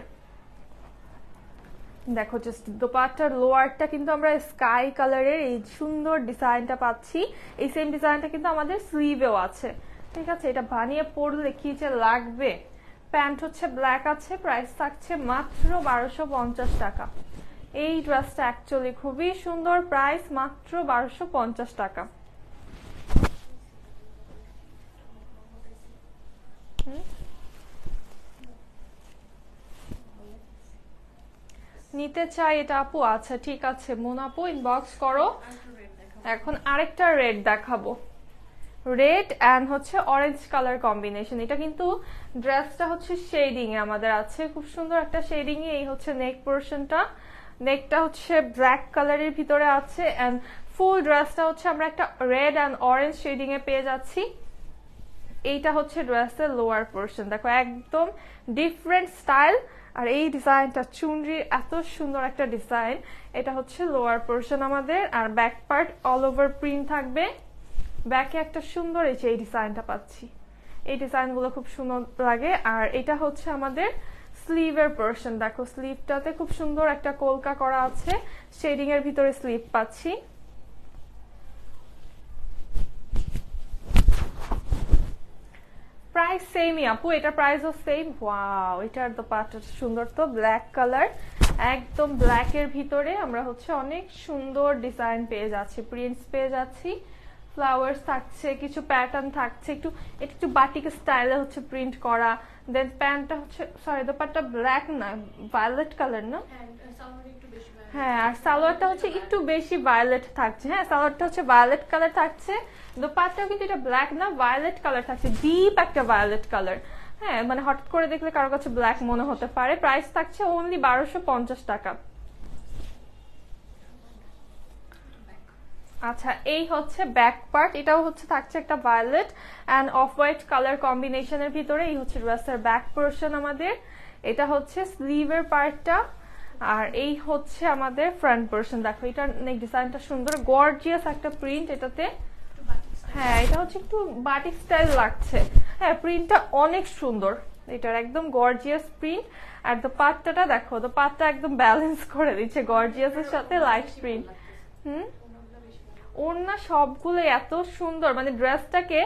দেখো জাস্ট দোপাট্টার লোয়ারটা কিন্তু আমরা স্কাই কালারের এই সুন্দর ডিজাইনটা পাচ্ছি। এই সেম ডিজাইনটা কিন্তু আমাদের স্লিভেও আছে। ঠিক আছে, এটা বানিয়ে পরলে কি যে লাগবে। প্যান্ট হচ্ছে ব্ল্যাক আছে, প্রাইস থাকছে মাত্র 1250 টাকা। এই ড্রেসটা অ্যাকচুয়ালি খুবই সুন্দর, প্রাইস মাত্র 1250 টাকা। নিতে চাই এটা আপু। আচ্ছা ঠিক আছে মন আপু, ইনবক্স করো। এখন আরেকটা রেড দেখাবো, রেড এন্ড হচ্ছে অরেঞ্জ কালার কম্বিনেশন। এটা কিন্তু ড্রেসটা হচ্ছে শেডিং এ আমাদের আছে, খুব সুন্দর একটা শেডিং এ। এই হচ্ছে নেক পোর্শনটা, নেকটা হচ্ছে ব্ল্যাক কালারের ভিতরে আছে এন্ড ফুল ড্রেসটা হচ্ছে আমরা একটা রেড এন্ড অরেঞ্জ শেডিং এ পেয়ে যাচ্ছি। এইটা হচ্ছে ড্রেসের লোয়ার পোর্শন, দেখো একদম ডিফারেন্ট স্টাইল। আর এই ডিজাইনটা চুনরির এত সুন্দর একটা ডিজাইন। এটা হচ্ছে লোয়ার পোর্শন আমাদের, আর back part all over print থাকবে। ব্যাকে একটা সুন্দর এই যে এই ডিজাইনটা পাচ্ছি, এই ডিজাইনগুলো খুব সুন্দর লাগে। আর এটা হচ্ছে আমাদের স্লিভের পোর্শন, দেখো স্লিভটাতে খুব সুন্দর একটা কলকা করা আছে, শেডিং এর ভিতরে স্লিভ পাচ্ছি। প্রাইস সেমই আপু, এটা প্রাইসও সেম। ওয়াও, এটার দোপাট্টা সুন্দর তো, ব্ল্যাক কালার, একদম ব্ল্যাক এর ভিতরে আমরা হচ্ছে অনেক সুন্দর ডিজাইন পেয়ে যাচ্ছি, প্রিন্টস পেয়ে যাচ্ছি, ফ্লাওয়ার্স থাকছে, কিছু প্যাটার্ন থাকছে, একটু বাটিক স্টাইলে হচ্ছে প্রিন্ট করা। দেন প্যান্টটা হচ্ছে, সরি দোপাট্টা ব্ল্যাক না ভায়োলেট কালার না? হ্যাঁ, আর সালোয়ারটা হচ্ছে একটু বেশি ভায়োলেট থাকছে। হ্যাঁ, সালোয়ারটা হচ্ছে ভায়োলেট কালার থাকছে, দোপাট্টাও কিন্তু এটা ব্ল্যাক না ভায়োলেট কালার থাকছে, ডিপ একটা ভায়োলেট কালার। হ্যাঁ, মানে হঠাৎ করে দেখলে কারো কাছে ব্ল্যাক মনে হতে পারে। প্রাইস থাকছে অনলি 1250 টাকা। আচ্ছা, এই হচ্ছে ব্যাক পার্ট, এটাও হচ্ছে থাকছে একটা violet and off white colour কম্বিনেশনের ভিতরে। এই হচ্ছে ড্রেসের ব্যাক পোর্শন আমাদের, এটা হচ্ছে স্লিভের পার্টটা, আর এই হচ্ছে আমাদের ফ্রন্ট পোর্শন। দেখো এটা নেক ডিজাইনটা সুন্দর, গর্জিয়াস একটা প্রিন্ট এটাতে। হ্যাঁ, এটা হচ্ছে একটু বাটিক স্টাইল লাগছে। হ্যাঁ, প্রিন্টটা অনেক সুন্দর, এটার একদম গর্জিয়াস প্রিন্ট। আর দোপাট্টাটা দেখো, দোপাট্টা একদম ব্যালেন্স করে দিচ্ছে গর্জিয়াস এর সাথে লাইট প্রিন্ট। ওড়না সবগুলো এত সুন্দর, মানে ড্রেসটাকে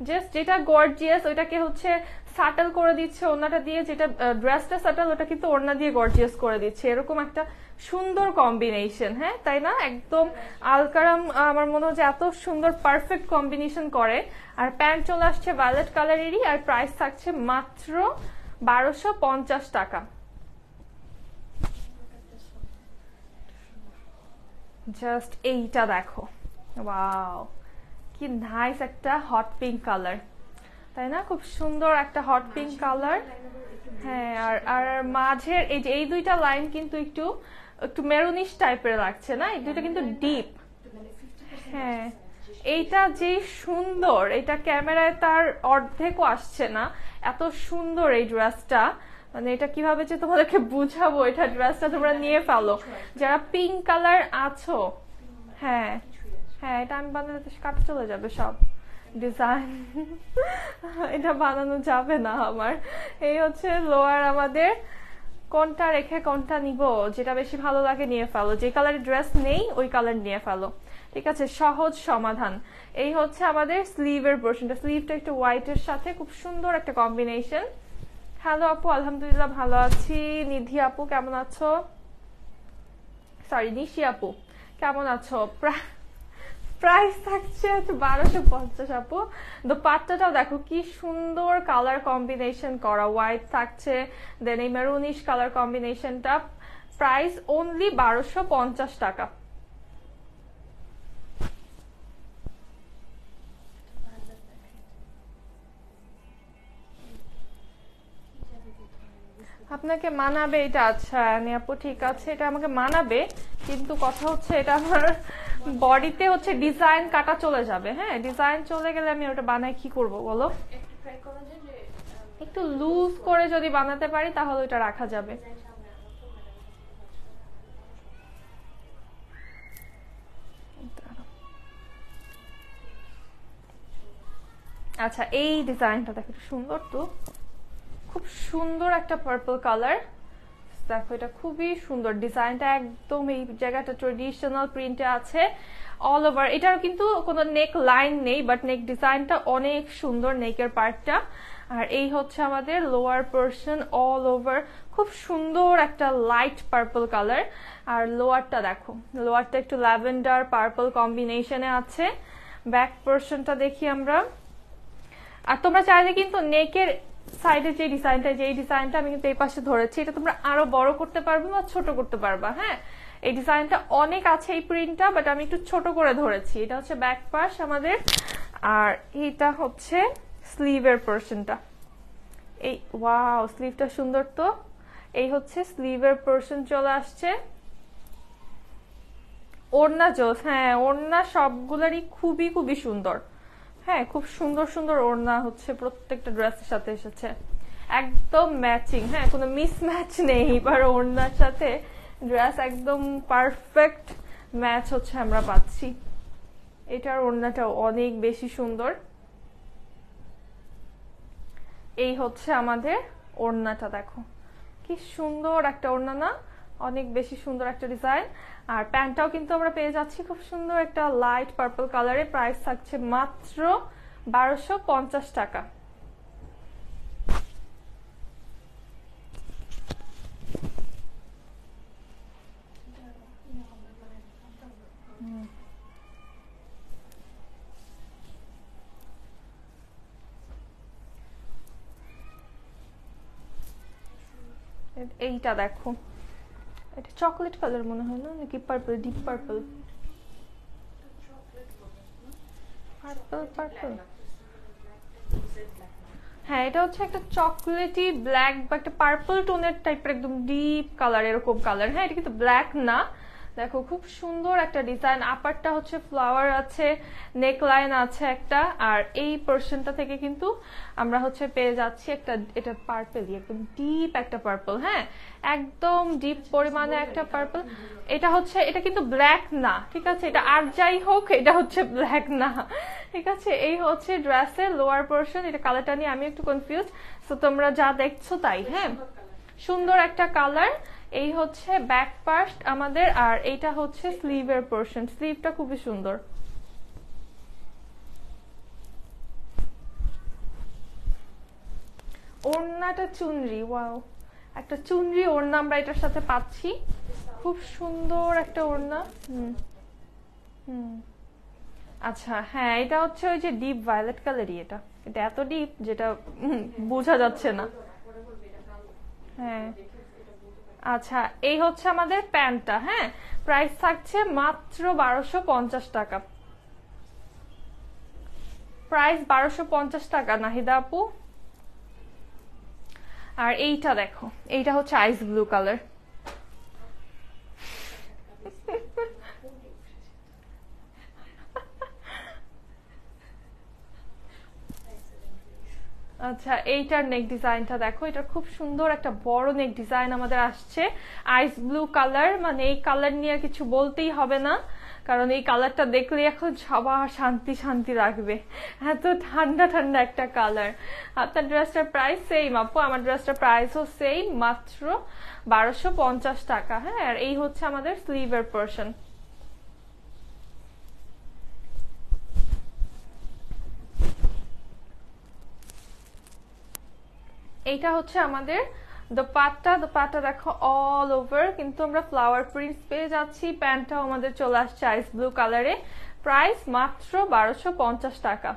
জাস্ট যেটা গর্জিয়াস ওইটাকে হচ্ছে সাটল করে দিচ্ছে ওড়নাটা দিয়ে, যেটা ড্রেসটা সাটল ওটা কিন্তু ওড়না দিয়ে গর্জিয়াস করে দিচ্ছে, এরকম একটা সুন্দর কম্বিনেশন। হ্যাঁ তাই না, একদম আলকারাম আমার মনে হয় যে এত সুন্দর পারফেক্ট কম্বিনেশন করে। আর প্যান্ট চলে আসছে ভায়োলেট কালারেরই, আর প্রাইস থাকছে মাত্র 1250 টাকা। জাস্ট এইটা দেখো, ওয়াও কি নাইস একটা হট পিঙ্ক কালার, তাই না, খুব সুন্দর একটা হট পিঙ্ক কালার। হ্যাঁ আর আর মাঝের এই যে এই দুইটা লাইন কিন্তু একটু একটু মেরুনিশ টাইপের লাগছে না, এই দুইটা কিন্তু ডিপ। হ্যাঁ এইটা যে সুন্দর, এটা ক্যামেরায় তার অর্ধেকও আসছে না, এত সুন্দর এই ড্রেসটা, মানে এটা কিভাবে যে তোমাদেরকে বুঝাবো, এটা ড্রেসটা তোমরা নিয়ে ফেলো যারা পিঙ্ক কালার আছো। হ্যাঁ হ্যাঁ এটা আমি বানাতে কাটে চলে যাবে সব ডিজাইন, এটা বানানো যাবে না আমার। এই হচ্ছে লোয়ার আমাদের, কোনটা রেখে কোনটা নিব, যেটা বেশি ভালো লাগে নিয়ে ফেলো, যে কালারের ড্রেস নেই ওই কালার নিয়ে ফেলো, ঠিক আছে, সহজ সমাধান। এই হচ্ছে আমাদের স্লিভের পোর্শনটা, স্লিভটা একটু হোয়াইটের সাথে খুব সুন্দর একটা কম্বিনেশন। হ্যালো আপু, আলহামদুলিল্লাহ ভালো আছি। নিধি আপু কেমন আছো, সরি নিশি আপু কেমন আছো? প্রাইস থাকছে 1250 আপু। দোপাট্টাটাও দেখো কি সুন্দর কালার কম্বিনেশন করা, হোয়াইট থাকছে, দেন এই মেরুনিশ কালার কম্বিনেশনটা, প্রাইস অনলি 1250 টাকা। আপনাকে মানাবে এটা, আচ্ছা আপু ঠিক আছে, এটা আমাকে মানাবে, কিন্তু কথা হচ্ছে এটা আমার বডিতে হচ্ছে ডিজাইন কাটা চলে যাবে। হ্যাঁ ডিজাইন চলে গেলে আমি ওটা বানাই কি করব বলো, একটু লুজ করে যদি বানাতে পারি তাহলে ওটা রাখা যাবে। আচ্ছা এই ডিজাইনটা দেখো সুন্দর, তো খুব সুন্দর একটা পার্পল কালার, দেখো এটা খুবই সুন্দর ডিজাইনটা, একদম এই জায়গাটা ট্রেডিশনাল প্রিন্টে আছে অল ওভার। এটার কিন্তু কোনো নেক লাইন নেই, বাট নেক ডিজাইনটা অনেক সুন্দর, নেকের পার্টটা। আর এই হচ্ছে আমাদের লোয়ার পোর্শন, অল ওভার খুব সুন্দর একটা লাইট পার্পল কালার। আর লোয়ারটা দেখো, লোয়ারটা একটু ল্যাভেন্ডার পার্পল কম্বিনেশনে আছে। ব্যাক পোর্শনটা দেখি আমরা, আর তোমরা চাইলে কিন্তু নেকের সাইডের যে ডিজাইনটা আমি কিন্তু এই পাশে ধরেছি, এটা তোমরা আরো বড় করতে পারবে বা ছোট করতে পারবা। হ্যাঁ এই ডিজাইনটা অনেক আছে এই প্রিন্টটা, বাট আমি একটু ছোট করে ধরেছি। এটা হচ্ছে ব্যাক পাশ আমাদের, আর এইটা হচ্ছে স্লিভের পোর্শনটা। এই ওয়াও স্লিভটা সুন্দর, তো এই হচ্ছে স্লিভের পোর্শন চলে আসছে। ওড়না জোস, হ্যাঁ ওড়না সবগুলারই খুবই খুবই সুন্দর। হ্যাঁ খুব সুন্দর সুন্দর ওড়না হচ্ছে প্রত্যেকটা ড্রেসের সাথে এসেছে, একদম ম্যাচিং। হ্যাঁ কোনো মিসম্যাচ নেই, এবার ওড়নার সাথে ড্রেস একদম পারফেক্ট ম্যাচ হচ্ছে আমরা পাচ্ছি। এটার ওড়নাটাও অনেক বেশি সুন্দর। এই হচ্ছে আমাদের ওড়নাটা, দেখো কি সুন্দর একটা ওড়না না, অনেক বেশি সুন্দর একটা ডিজাইন। আর প্যান্টটাও কিন্তু আমরা পেয়ে যাচ্ছি খুব সুন্দর একটা লাইট পার্পল কালারে, প্রাইস থাকছে মাত্র 1250 টাকা। এইটা দেখো, এটা চকলেট কালার মনে হয় না, নাকি পার্পল, ডিপ পার্পল, পার্পল। হ্যাঁ এটা হচ্ছে একটা চকলেটি ব্ল্যাক বা একটা পার্পল টোনের টাইপের একদম ডিপ কালার, এরকম কালার। হ্যাঁ এটা কিন্তু ব্ল্যাক না, দেখো খুব সুন্দর একটা ডিজাইন। আপারটা হচ্ছে ফ্লাওয়ার আছে, নেক লাইন আছে একটা, আর এই পোর্শনটা থেকে কিন্তু আমরা হচ্ছে পেয়ে যাচ্ছি একটা, এটা পার্পলই একদম ডিপ একটা পার্পল। হ্যাঁ একদম ডিপ পরিমাণে একটা পার্পল। এটা হচ্ছে, এটা কিন্তু ব্ল্যাক না, ঠিক আছে, এটা আর যাই হোক এটা হচ্ছে ব্ল্যাক না, ঠিক আছে। এই হচ্ছে ড্রেসের লোয়ার পোর্শন, এটা কালারটা নিয়ে আমি একটু কনফিউজ, তো তোমরা যা দেখছো তাই। হ্যাঁ সুন্দর একটা কালার। এই হচ্ছে ব্যাক পার্ট আমাদের, আর এইটা হচ্ছে স্লিভের পোর্শন, স্লিভটা খুবই সুন্দর। ওড়নাটা চুনরি, ওয়াও, একটা চুনরি ওড়না আমরা এটার সাথে পাচ্ছি, খুব সুন্দর একটা ওড়না। হুম, আচ্ছা হ্যাঁ, এটা হচ্ছে ওই যে ডিপ ভায়োলেট কালারই, এটা এটা এত ডিপ যেটা বোঝা যাচ্ছে না। হ্যাঁ আচ্ছা, এই হচ্ছে আমাদের প্যান্টটা। হ্যাঁ, প্রাইস থাকছে মাত্র 1250 টাকা। প্রাইস 1250 টাকা নাহিদা আপু। আর এইটা দেখো, এইটা হচ্ছে আইস ব্লু কালার। আচ্ছা, এইটার নেক ডিজাইনটা দেখো, এটা খুব সুন্দর একটা বড় নেক ডিজাইন আমাদের আসছে, আইস ব্লু কালার। মানে এই কালার নিয়ে কিছু বলতেই হবে না, কারণ এই কালারটা দেখলে এখন সবার শান্তি শান্তি লাগবে, এত ঠান্ডা ঠান্ডা একটা কালার। আপনার ড্রেসটার প্রাইস সেম আপু, আমার ড্রেসটার প্রাইসও সেম, মাত্র 1250 টাকা। হ্যাঁ, আর এই হচ্ছে আমাদের স্লিভের পোরশন। এইটা হচ্ছে আমাদের দোপাট্টা। দোপাট্টা দেখো অল ওভার কিন্তু আমরা ফ্লাওয়ার প্রিন্টস পেয়ে যাচ্ছি। প্যান্টটাও আমাদের চলে আসছে আইস ব্লু কালারে। প্রাইস মাত্র 1250 টাকা।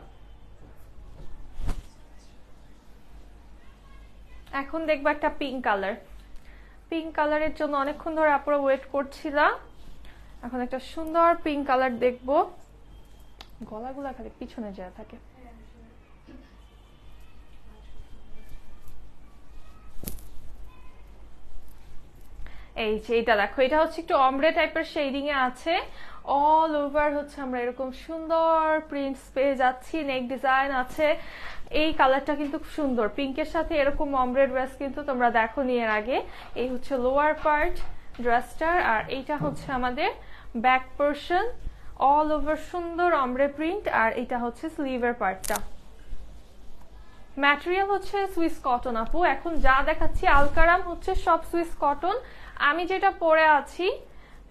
এখন দেখবো একটা পিঙ্ক কালার। পিঙ্ক কালারের জন্য অনেকক্ষণ ধরে আপনারা ওয়েট করছিলাম। এখন একটা সুন্দর পিঙ্ক কালার দেখবো। গলাগুলা খালি পিছনে যায় থাকে। এই যে এটা দেখো, এটা হচ্ছে একটু অমব্রে টাইপের শেডিং এ আছে, অল ওভার হচ্ছে আমরা এরকম সুন্দর প্রিন্টস পেয়ে যাচ্ছি, নেক ডিজাইন আছে। এই কালারটা কিন্তু খুব সুন্দর, পিঙ্কের সাথে এরকম অমব্রে ড্রেস কিন্তু তোমরা দেখো নি এর আগে। এই হচ্ছে লোয়ার পার্ট ড্রেসটার, আর এইটা হচ্ছে আমাদের ব্যাক পোরশন, অল ওভার সুন্দর অমব্রে প্রিন্ট। আর এটা হচ্ছে স্লিভের পার্টটা। ম্যাটেরিয়াল হচ্ছে সুইস কটন আপু। এখন যা দেখাচ্ছি আলকারাম হচ্ছে সব সুইস কটন। আমি যেটা পরে আছি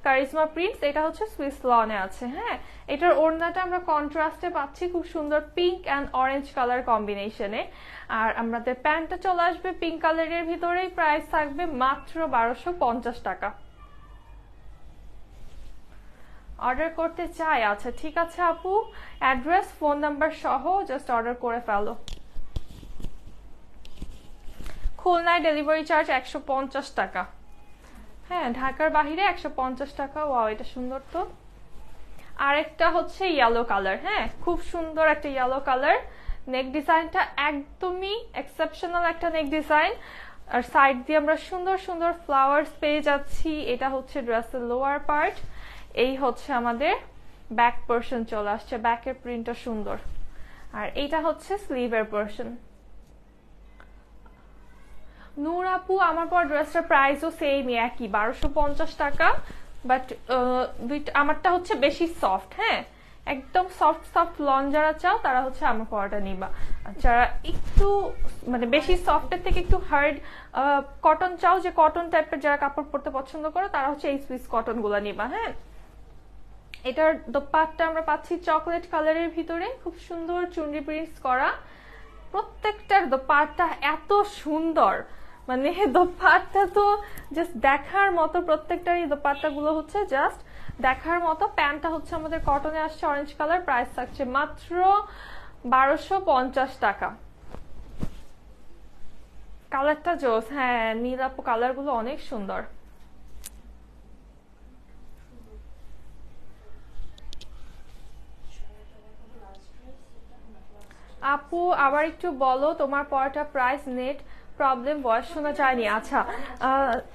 কারিজমা প্রিন্টস, এটা হচ্ছে সুইস লনে আছে। হ্যাঁ, এটার ওড়নাটা আমরা কন্ট্রাস্টে পাচ্ছি, খুব সুন্দর পিঙ্ক অ্যান্ড অরেঞ্জ কালার কম্বিনেশনে। আর আমাদের প্যান্টটা চলে আসবে পিঙ্ক কালারের ভিতরেই। প্রাইস থাকবে মাত্র 1250 টাকা। অর্ডার করতে চাই? আচ্ছা ঠিক আছে আপু, অ্যাড্রেস ফোন নাম্বার সহ জাস্ট অর্ডার করে ফেলো। খুলনায় ডেলিভারি চার্জ 150 টাকা। হ্যাঁ, ঢাকার বাহিরে 150 টাকা। ওয়াও, এটা সুন্দর তো। আরেকটা হচ্ছে ইয়েলো কালার। হ্যাঁ, খুব সুন্দর একটা ইয়েলো কালার। নেক ডিজাইনটা একদমই এক্সেপশনাল একটা নেক ডিজাইন, আর সাইড দিয়ে আমরা সুন্দর সুন্দর ফ্লাওয়ার্স পেয়ে যাচ্ছি। এটা হচ্ছে ড্রেসের লোয়ার পার্ট, এই হচ্ছে আমাদের ব্যাক পোরশন চলে আসছে, ব্যাকের প্রিন্টটা সুন্দর। আর এইটা হচ্ছে স্লিভের পোরশন। নূর আপু, আমার পর ড্রেসটার প্রাইসও সেম একই, 1250 টাকা। বাট আমারটা হচ্ছে বেশি সফট। হ্যাঁ, একদম সফট সফট লন যারা চাও তারা হচ্ছে আমার পরাটা নিবা। যারা একটু মানে বেশি সফটের থেকে একটু হার্ড কটন চাও, যে কটন টাইপের যারা কাপড় পরতে পছন্দ করো, তারা হচ্ছে এই সুইস কটন গুলা নিবা। হ্যাঁ, এটার দোপাট্টা আমরা পাচ্ছি চকলেট কালারের ভিতরে, খুব সুন্দর চুনরি প্রিন্টস করা। প্রত্যেকটার দোপাট্টা এত সুন্দর, মানে দোপাট্টা তো জাস্ট দেখার মতো। প্রত্যেকটার এই দোপাট্টা গুলো হচ্ছে জাস্ট দেখার মতো। প্যান্টটা হচ্ছে আমাদের কটনে আসছে অরেঞ্জ কালার। প্রাইস থাকছে মাত্র 1250 টাকা। কালারটা জোস। হ্যাঁ, নীল আপু, কালার গুলো অনেক সুন্দর। আপু আবার একটু বলো তোমার পরাটা প্রাইস। নেট প্রবলেম, ভয়েস শোনা যায়নি। আচ্ছা,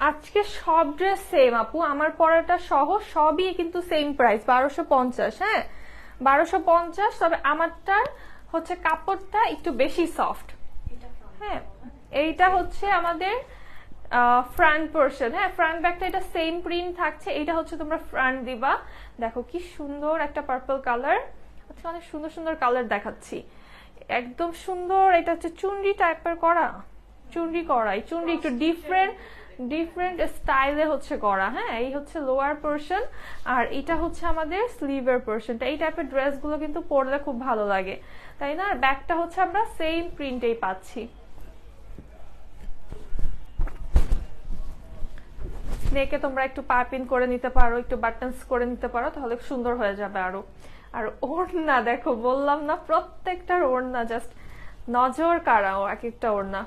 আজকে সব ড্রেস সেম আপু, আমার পরাটা সহ সবই কিন্তু সেম প্রাইস 1250। হ্যাঁ, 1250। তবে আমারটার হচ্ছে কাপড়টা একটু বেশি সফট। হ্যাঁ, এইটা হচ্ছে আমাদের ফ্রন্ট পোর্শন। হ্যাঁ, ফ্রন্ট ব্যাকটা এটা সেম প্রিন্ট থাকছে। এইটা হচ্ছে তোমরা ফ্রন্ট দিবা। দেখো কি সুন্দর একটা পার্পল কালার। আচ্ছা, অনেক সুন্দর সুন্দর কালার দেখাচ্ছি, একদম সুন্দর। এটা হচ্ছে চুনরি টাইপের করা, চুনরি করাই, চুনরি একটু ডিফারেন্ট ডিফারেন্ট স্টাইলে হচ্ছে করা। হ্যাঁ, এই হচ্ছে লোয়ার পোর্শন, আর এটা হচ্ছে আমাদের স্লিভের পোর্শনটা। এই টাইপের ড্রেসগুলো কিন্তু পরলে খুব ভালো লাগে, তাই না? আর ব্যাকটা হচ্ছে আমরা সেম প্রিন্টেই পাচ্ছি। নেকে তোমরা একটু পাইপিং করে নিতে পারো, একটু বাটনস করে নিতে পারো, তাহলে সুন্দর হয়ে যাবে আরো। আর ওড়না দেখো, বললাম না প্রত্যেকটার ওড়না জাস্ট নজর কাড়াও, এক একটা ওড়না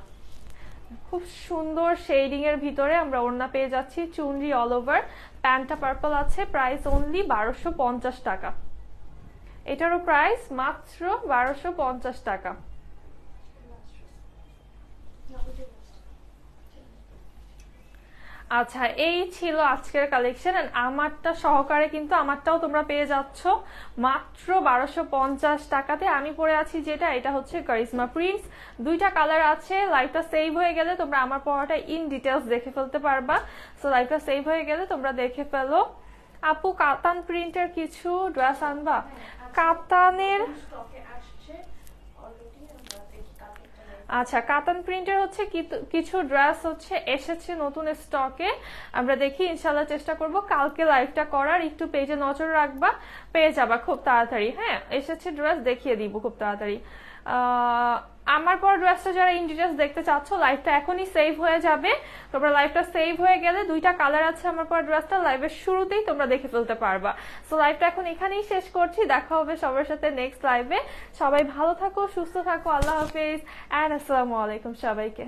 খুব সুন্দর শেডিং এর ভিতরে আমরা ওড়না পেয়ে যাচ্ছি, চুনরি অল ওভার, প্যান্টটা পার্পল আছে, প্রাইস অনলি 1250 টাকা। এটারও প্রাইস মাত্র 1250 টাকা। আচ্ছা, এই ছিল আজকের কালেকশন। আমারটা সহকারে কিন্তু আমারটাও তোমরা পেয়ে যাচ্ছ মাত্র 1250 টাকাতে। আমি পরে আছি যেটা, এটা হচ্ছে কারিজমা প্রিন্টস, দুইটা কালার আছে। লাইভটা সেভ হয়ে গেলে তোমরা আমার পড়াটা ইন ডিটেলস দেখে ফেলতে পারবা। সো লাইভটা সেভ হয়ে গেলে তোমরা দেখে ফেলো। আপু কাতান প্রিন্টের কিছু ড্রেস আনবা? কাতানের, আচ্ছা কাতান প্রিন্টের হচ্ছে কিছু ড্রেস হচ্ছে এসেছে নতুন স্টকে, আমরা দেখি ইনশাল্লাহ চেষ্টা করব কালকে লাইভটা করার। একটু পেজে নজর রাখবা, পেয়ে যাবা খুব তাড়াতাড়ি। হ্যাঁ, এসেছে ড্রেস, দেখিয়ে দিব খুব তাড়াতাড়ি। আমার পর ড্রেসটা যারা ইন ডিটেলস দেখতে চাচ্ছ, লাইভটা এখনই সেভ হয়ে যাবে। তোমরা লাইভটা সেভ হয়ে গেলে দুইটা কালার আছে আমার পর ড্রেসটা, লাইভের শুরুতেই তোমরা দেখে ফেলতে পারবা। সো লাইভটা এখন এখানেই শেষ করছি, দেখা হবে সবার সাথে নেক্সট লাইভে। সবাই ভালো থাকো, সুস্থ থাকো, আল্লাহ হাফেজ এন্ড আসসালামু আলাইকুম সবাইকে।